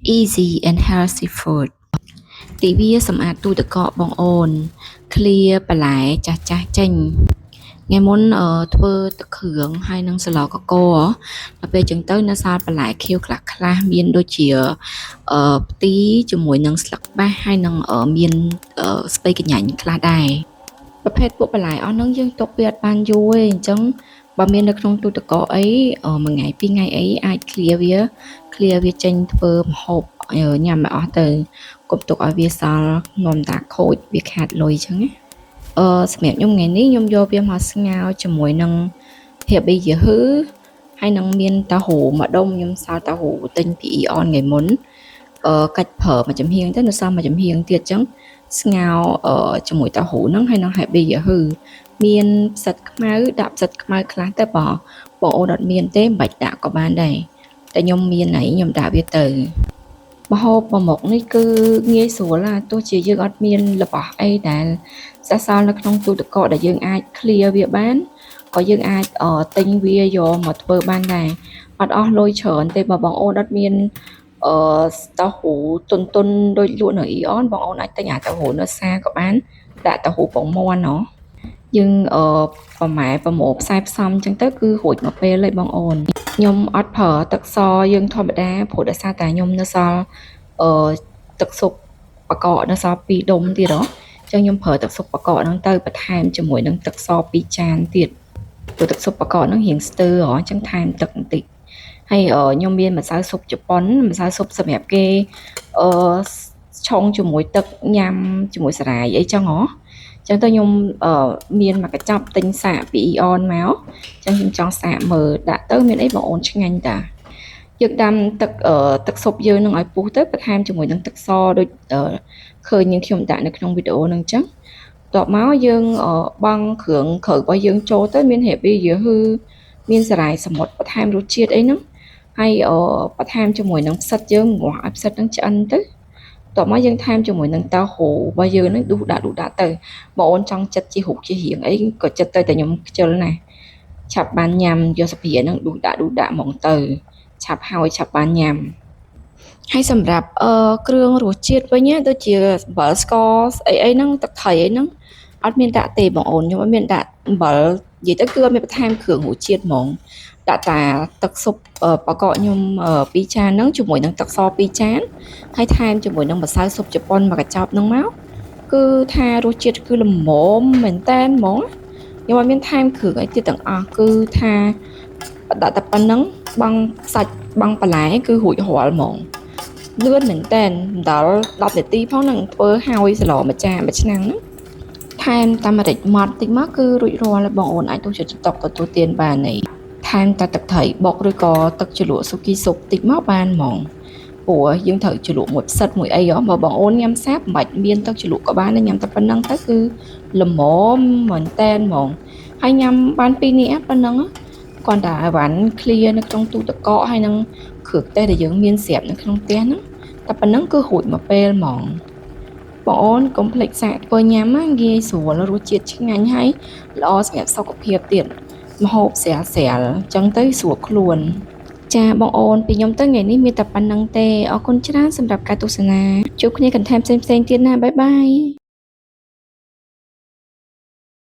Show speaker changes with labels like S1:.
S1: easy and healthy food ទិវាសម្អាតទូទឹកកកបងអូន clear បន្លែចាស់ចាស់ចេញថ្ងៃមុនធ្វើទឹកគ្រឿងហើយនឹងស្លកកដល់ពេលចឹងទៅនៅសល់បន្លែខៀវខ្លះមានដូចជាផ្ទីជាមួយនឹងស្លឹកបាសហើយនឹងមានស្ពៃកញ្ញាញ់ខ្លះដែរប្រភេទពួកបន្លែអស់ហ្នឹងយើងទុកវាអត់បានយូរទេអញ្ចឹងបើមាននៅក្នុងទូទឹកកកអីមួយថ្ងៃពីរថ្ងៃអីអាច clear វាចេញធ្វើម្ហូបញ៉ាំឲ្យអស់ទៅកុំទុកឲ្យវាសល់នាំតាខូចវាខាតលុយអញ្ចឹងណាសម្រាប់ខ្ញុំថ្ងៃនេះខ្ញុំយកវាមកស្ងោរជាមួយនឹងហៀបប៊ីយឺហ៊ឺហើយនឹងមានតាហ៊ូមួយដុំខ្ញុំសល់តាហ៊ូទិញពីអ៊ីអនថ្ងៃមុនកាច់ព្រើមួយចំហៀងទៅនៅសល់មួយចំហៀងទៀតអញ្ចឹងស្ងោរជាមួយតាហ៊ូហ្នឹងហើយនឹងហៀបប៊ីយឺហ៊ឺមានផ្សិតខ្មៅដាក់ផ្សិតខ្មៅខ្លះទៅបងអូនអត់មានទេមិនបាច់ដាក់ក៏បានដែរតែខ្ញុំមានហើយខ្ញុំដាក់វាទៅម្ហូបមួយមុខនេះគឺងាយស្រួលណាទោះជាយើងអត់មានរបស់អីដែលសរសល់នៅក្នុងទូទឹកកកដែលយើងអាច clear វាបានក៏យើងអាចទិញវាយកមកធ្វើបានដែរអត់អស់លុយច្រើនទេបើបងអូនអត់មានតាហ៊ូទុនដូចលក់នៅអ៊ីអនបងអូនអាចទិញអាតាហ៊ូនៅផ្សារក៏បានដាក់តាហ៊ូពងមាន់ណោះយើងប្រម៉ែប្រមូលផ្សាយផ្សំអញ្ចឹងទៅគឺរួចមកពេលហើយបងអូនខ្ញុំអត់ប្រើទឹកសយើងធម្មតាព្រោះដោយសារតែខ្ញុំនៅសល់ទឹកស៊ុបបកកនៅសល់2ដុំទៀតហ៎អញ្ចឹងខ្ញុំប្រើទឹកស៊ុបបកកហ្នឹងទៅបន្ថែមជាមួយនឹងទឹកស2ចានទៀតព្រោះទឹកស៊ុបបកកហ្នឹងរៀងស្ទើរហ៎អញ្ចឹងថែមទឹកបន្តិចហើយខ្ញុំមានម្សៅស៊ុបជប៉ុនម្សៅស៊ុបសម្រាប់គេឆុងជាមួយទឹកញ៉ាំជាមួយសារាយអីចឹងហ៎ចឹងទៅខ្ញុំមានមកកញ្ចប់ទិញសាកពីអ៊ីអនមកចឹងខ្ញុំចង់សាកមើលដាក់ទៅមានអីបងអូនឆ្ងាញ់តាយើងដាំទឹកស៊ុបយើងនឹងឲ្យពុះទៅបន្ថែមជាមួយនឹងទឹកសដូចឃើញយើងខ្ញុំដាក់នៅក្នុងវីដេអូហ្នឹងចឹងតបមកយើងបង់គ្រឿងរបស់យើងចូលទៅមានហេប៊ីយឺហ៊ឺមានសារាយសមុទ្របន្ថែមរសជាតិអីហ្នឹងហើយបន្ថែមជាមួយនឹងផ្សិតយើងងាស់ឲ្យផ្សិតហ្នឹងឆ្អិនទៅតោះមកយើងថែមជាមួយនឹងតាហ៊ូរបស់យើងហ្នឹងដួសដាក់ទៅបងអូនចង់ចិត្តជារូបជារាងអីក៏ចិត្តទៅតែខ្ញុំខ្ជិលណាស់ឆាប់បានញ៉ាំយកសាភាហ្នឹងដួសដាក់ហ្មងទៅឆាប់ហើយឆាប់បានញ៉ាំហើយសម្រាប់គ្រឿងរសជាតិវិញដូចជាអំបិលស្ករអីហ្នឹងទឹកត្រីអីហ្នឹងអត់មានដាក់ទេបងអូនខ្ញុំអត់មានដាក់អំបិលនិយាយទៅគឺអត់មានបន្ថែមគ្រឿងរសជាតិហ្មងដាក់តាទឹកស៊ុបបកកខ្ញុំ2ចានហ្នឹងជាមួយនឹងទឹកស2ចានហើយថែមជាមួយនឹងម្សៅស៊ុបជប៉ុនមួយកញ្ចប់ហ្នឹងមកគឺថារសជាតិគឺល្មមមែនតែនហ្មងខ្ញុំអត់មានថែមគ្រឿងអីទៀតទាំងអស់គឺថាដាក់តែប៉ុណ្្នឹងបង់សាច់បង់បន្លែគឺរួចរាល់ហ្មងលឿនមែនតែនមិនដល់10នាទីផងនឹងធ្វើហើយសឡមួយចានមួយឆ្នាំងហ្នឹងថែមតាមម្រេចម៉ត់តិចមកគឺរួចរាល់ហើយបងអូនអាចទុកជាតុកទទួលទានបានហើយថែមតែទឹកត្រីបុកឬក៏ទឹកជ្រលក់ស៊ូគីស៊ុបតិចមកបានហ្មងព្រោះយើងត្រូវជ្រលក់មួយផ្សិតមួយអីហ៎បើបងអូនញ៉ាំសាបមិនបាច់មានទឹកជ្រលក់ក៏បានដែរញ៉ាំតែប៉ុណ្្នឹងទៅគឺល្មមមែនតែនហ្មងហើយញ៉ាំបាន2នាក់ប៉ុណ្្នឹងគ្រាន់តែអីវ៉ាន់ clear នៅក្នុងទូទឹកកកហើយនឹងគ្រឿងទេសដែលយើងមានស្រាប់នៅក្នុងផ្ទះហ្នឹងតែប៉ុណ្្នឹងគឺរួចមកពេលហ្មងបងអូនកុំភ្លេចសាកធ្វើញ៉ាំណាងាយស្រួលរសជាតិឆ្ងាញ់ហើយល្អសម្រាប់សុខភាពទៀតម្ហូបស្រាលអញ្ចឹងទៅស្រួលខ្លួនចាបងអូនពីខ្ញុំទៅថ្ងៃនេះមានតែប៉ុណ្្នឹងទេអរគុណច្រើនសម្រាប់ការទស្សនាជួបគ្នា content ផ្សេងទៀតណាបាយបាយ